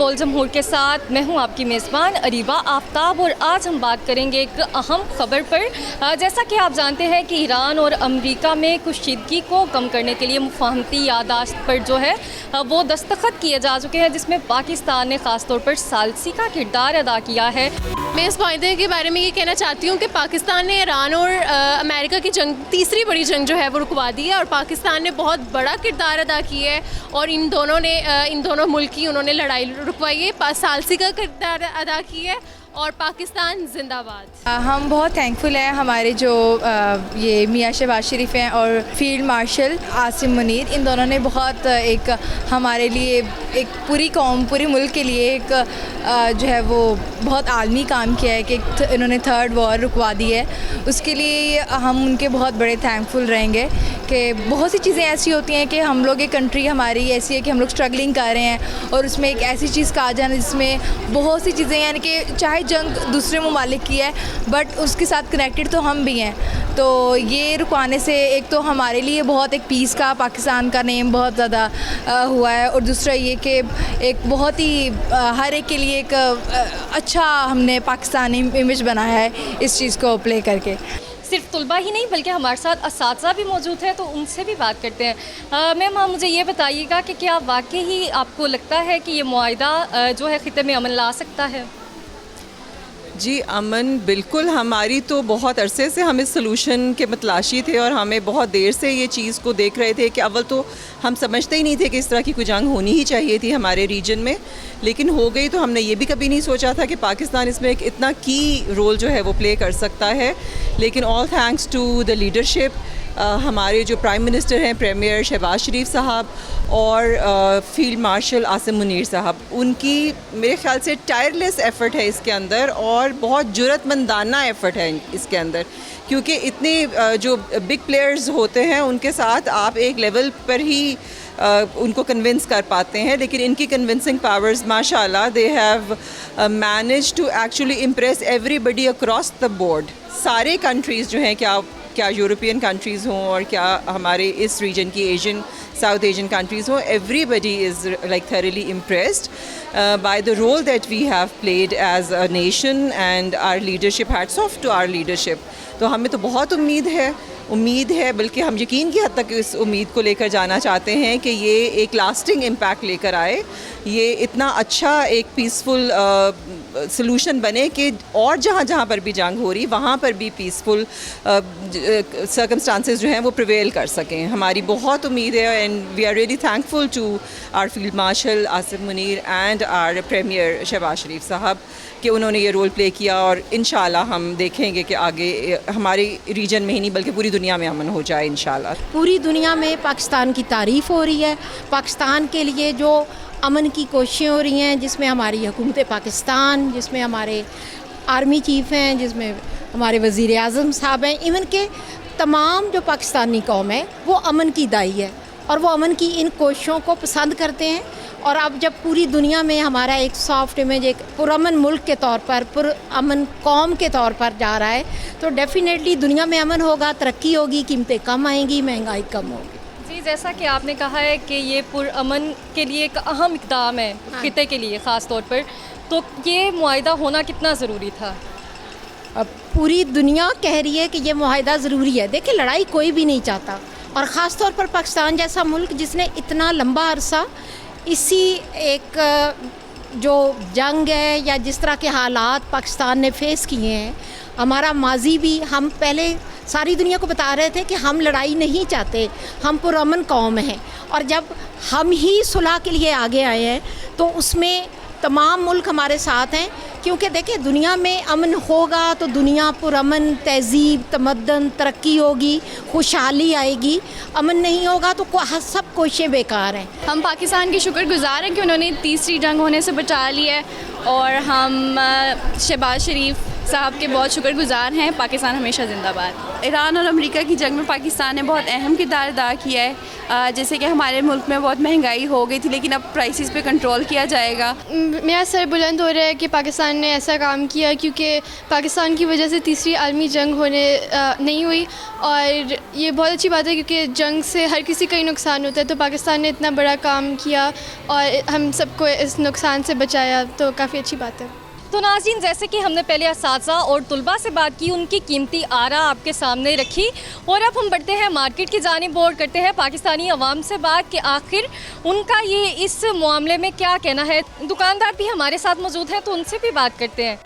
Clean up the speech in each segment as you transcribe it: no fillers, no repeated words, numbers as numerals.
بول جمہور کے ساتھ میں ہوں آپ کی میزبان اریبہ آفتاب، اور آج ہم بات کریں گے ایک اہم خبر پر۔ جیسا کہ آپ جانتے ہیں کہ ایران اور امریکہ میں کشیدگی کو کم کرنے کے لیے مفاہمتی یادداشت پر جو ہے وہ دستخط کیے جا چکے ہیں، جس میں پاکستان نے خاص طور پر ثالثی کا کردار ادا کیا ہے۔ میں اس معاہدے کے بارے میں یہ کہنا چاہتی ہوں کہ پاکستان نے ایران اور امریکہ کی جنگ، تیسری بڑی جنگ جو ہے وہ رکوا دی ہے، اور پاکستان نے بہت بڑا کردار ادا کیا ہے، اور ان دونوں ملک کی انہوں نے لڑائی رکوائی ہے، ثالثی کا کردار ادا کیا ہے، اور پاکستان زندہ باد۔ ہم بہت تھینکفل ہیں ہمارے جو یہ میاں شہباز شریف ہیں اور فیلڈ مارشل عاصم منیر، ان دونوں نے بہت ایک ہمارے لیے ایک پوری قوم، پورے ملک کے لیے ایک جو ہے وہ بہت عالمی کام کیا ہے کہ انہوں نے تھرڈ وار رکوا دی ہے۔ اس کے لیے ہم ان کے بہت بڑے تھینکفل رہیں گے کہ بہت سی چیزیں ایسی ہوتی ہیں کہ ہم لوگ، ایک کنٹری ہماری ایسی ہے کہ ہم لوگ اسٹرگلنگ کر رہے ہیں، اور اس میں ایک ایسی چیز کا آ جانا جس میں بہت سی چیزیں، یعنی کہ چاہے جنگ دوسرے ممالک کی ہے بٹ اس کے ساتھ کنیکٹڈ تو ہم بھی ہیں، تو یہ رکوانے سے ایک تو ہمارے لیے بہت ایک پیس کا، پاکستان کا نیم بہت زیادہ ہوا ہے، اور دوسرا یہ کہ ایک بہت ہی ہر ایک کے لیے ایک اچھا ہم نے پاکستانی امیج بنایا ہے اس چیز کو پلے کر کے۔ صرف طلباء ہی نہیں بلکہ ہمارے ساتھ اساتذہ بھی موجود ہیں، تو ان سے بھی بات کرتے ہیں۔ میم، مجھے یہ بتائیے گا کہ کیا واقعی ہی آپ کو لگتا ہے کہ یہ معاہدہ جو ہے خطے میں امن لا سکتا ہے؟ جی، امن بالکل، ہماری تو بہت عرصے سے ہم اس سلوشن کے متلاشی تھے، اور ہمیں بہت دیر سے یہ چیز کو دیکھ رہے تھے کہ اول تو ہم سمجھتے ہی نہیں تھے کہ اس طرح کی کوئی جنگ ہونی ہی چاہیے تھی ہمارے ریجن میں، لیکن ہو گئی۔ تو ہم نے یہ بھی کبھی نہیں سوچا تھا کہ پاکستان اس میں ایک اتنا کی رول جو ہے وہ پلے کر سکتا ہے، لیکن all thanks to the leadership, ہمارے جو پرائم منسٹر ہیں پریمیئر شہباز شریف صاحب اور فیلڈ مارشل عاصم منیر صاحب، ان کی میرے خیال سے ٹائرلیس ایفرٹ ہے اس کے اندر، اور بہت جرأت مندانہ ایفرٹ ہے اس کے اندر، کیونکہ اتنے جو بگ پلیئرز ہوتے ہیں ان کے ساتھ آپ ایک لیول پر ہی ان کو کنونس کر پاتے ہیں، لیکن ان کی کنونسنگ پاورز ماشاء اللہ they have manage to actually impress everybody across the board. سارے کنٹریز جو ہیں، کیا یورپین کنٹریز ہوں اور کیا ہمارے اس ریجن کی ساؤتھ ایشین کنٹریز ہوں، everybody is like thoroughly impressed by the role that we have played as a nation and our leadership. Hats off to our leadership. تو ہمیں تو بہت امید ہے، بلکہ ہم یقین کی حد تک اس امید کو لے کر جانا چاہتے ہیں کہ یہ ایک لاسٹنگ امپیکٹ لے کر آئے، یہ اتنا اچھا ایک پیسفل سلوشن بنے کہ اور جہاں پر بھی جنگ ہو رہی وہاں پر بھی پیسفل سرکمسٹانسز جو ہیں وہ پریویل کر سکیں۔ ہماری بہت امید ہے، and we are really thankful to our field marshal Asim Munir and our premier Shahbaz Sharif صاحب کہ انہوں نے یہ رول پلے کیا، اور انشاءاللہ ہم دیکھیں گے کہ آگے ہمارے ریجن میں ہی نہیں بلکہ پوری دنیا میں امن ہو جائے انشاءاللہ۔ پوری دنیا میں پاکستان کی تعریف ہو رہی ہے، پاکستان کے لیے جو امن کی کوششیں ہو رہی ہیں، جس میں ہماری حکومت پاکستان، جس میں ہمارے آرمی چیف ہیں، جس میں ہمارے وزیر اعظم صاحب ہیں، ایون کہ تمام جو پاکستانی قوم ہے وہ امن کی داعی ہے، اور وہ امن کی ان کوششوں کو پسند کرتے ہیں۔ اور اب جب پوری دنیا میں ہمارا ایک سافٹ امیج، ایک پرامن ملک کے طور پر، پرامن قوم کے طور پر جا رہا ہے، تو ڈیفینیٹلی دنیا میں امن ہوگا، ترقی ہوگی، قیمتیں کم آئیں گی، مہنگائی کم ہوگی۔ جی، جیسا کہ آپ نے کہا ہے کہ یہ پرامن کے لیے ایک اہم اقدام ہے خطے کے لیے خاص طور پر، تو یہ معاہدہ ہونا کتنا ضروری تھا؟ اب پوری دنیا کہہ رہی ہے کہ یہ معاہدہ ضروری ہے۔ دیکھیں، لڑائی کوئی بھی نہیں چاہتا، اور خاص طور پر پاکستان جیسا ملک جس نے اتنا لمبا عرصہ اسی ایک جو جنگ ہے یا جس طرح کے حالات پاکستان نے فیس کیے ہیں، ہمارا ماضی بھی، ہم پہلے ساری دنیا کو بتا رہے تھے کہ ہم لڑائی نہیں چاہتے، ہم پرامن قوم ہیں، اور جب ہم ہی صلح کے لیے آگے آئے ہیں تو اس میں تمام ملک ہمارے ساتھ ہیں، کیونکہ دیکھیں دنیا میں امن ہوگا تو دنیا پرامن، تہذیب، تمدن، ترقی ہوگی، خوشحالی آئے گی۔ امن نہیں ہوگا تو سب کوششیں بیکار ہیں۔ ہم پاکستان کے شکر گزار ہیں کہ انہوں نے تیسری جنگ ہونے سے بچا لی ہے، اور ہم شہباز شریف صاحب کے بہت شکر گزار ہیں. پاکستان ہمیشہ زندہ باد. ایران اور امریکہ کی جنگ میں پاکستان نے بہت اہم کردار ادا کیا ہے. جیسے کہ ہمارے ملک میں بہت مہنگائی ہو گئی تھی لیکن اب پرائسز پہ کنٹرول کیا جائے گا. میرا سر بلند ہو رہا ہے کہ پاکستان نے ایسا کام کیا کیونکہ پاکستان کی وجہ سے تیسری عالمی جنگ ہونے نہیں ہوئی, اور یہ بہت اچھی بات ہے کیونکہ جنگ سے ہر کسی کا ہی نقصان ہوتا ہے. تو پاکستان نے اتنا بڑا کام کیا اور ہم سب کو اس نقصان سے بچایا, تو کافی اچھی بات ہے. تو ناظرین, جیسے کہ ہم نے پہلے اساتذہ اور طلباء سے بات کی, ان کی قیمتی آراء آپ کے سامنے رکھی, اور اب ہم بڑھتے ہیں مارکیٹ کی جانب اور کرتے ہیں پاکستانی عوام سے بات کہ آخر ان کا یہ اس معاملے میں کیا کہنا ہے. دکاندار بھی ہمارے ساتھ موجود ہیں تو ان سے بھی بات کرتے ہیں.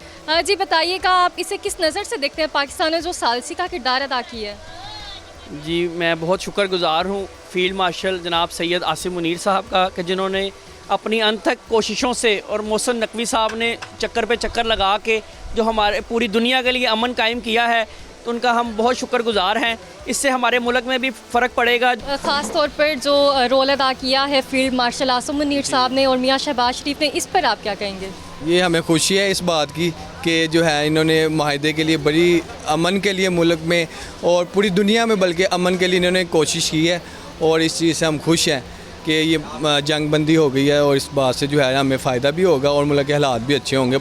جی بتائیے گا, آپ اسے کس نظر سے دیکھتے ہیں, پاکستان نے جو ثالثی کا کردار ادا کیا ہے؟ جی میں بہت شکر گزار ہوں فیلڈ مارشل جناب سید عاصم منیر صاحب کا کہ جنہوں نے اپنی انتھک کوششوں سے, اور محسن نقوی صاحب نے چکر پہ چکر لگا کے جو ہمارے پوری دنیا کے لیے امن قائم کیا ہے, تو ان کا ہم بہت شکر گزار ہیں. اس سے ہمارے ملک میں بھی فرق پڑے گا. خاص طور پر جو رول ادا کیا ہے فیلڈ مارشل عاصم منیر صاحب نے اور میاں شہباز شریف نے, اس پر آپ کیا کہیں گے؟ یہ ہمیں خوشی ہے اس بات کی کہ جو ہے انہوں نے معاہدے کے لیے بڑی امن کے لیے ملک میں اور پوری دنیا میں بلکہ امن کے لیے انہوں نے کوشش کی ہے, اور اس چیز سے ہم خوش ہیں کہ یہ جنگ بندی ہو گئی ہے, اور اس بات سے جو ہے ہمیں فائدہ بھی ہوگا اور ملک کے حالات بھی اچھے ہوں گے.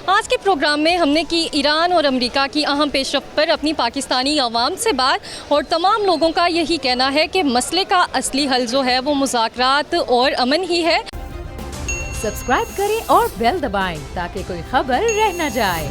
آج کے پروگرام میں ہم نے کی ایران اور امریکہ کی اہم پیش رفت پر اپنی پاکستانی عوام سے بات, اور تمام لوگوں کا یہی کہنا ہے کہ مسئلے کا اصلی حل جو ہے وہ مذاکرات اور امن ہی ہے. سبسکرائب کریں اور بیل دبائیں تاکہ کوئی خبر رہ نہ جائے.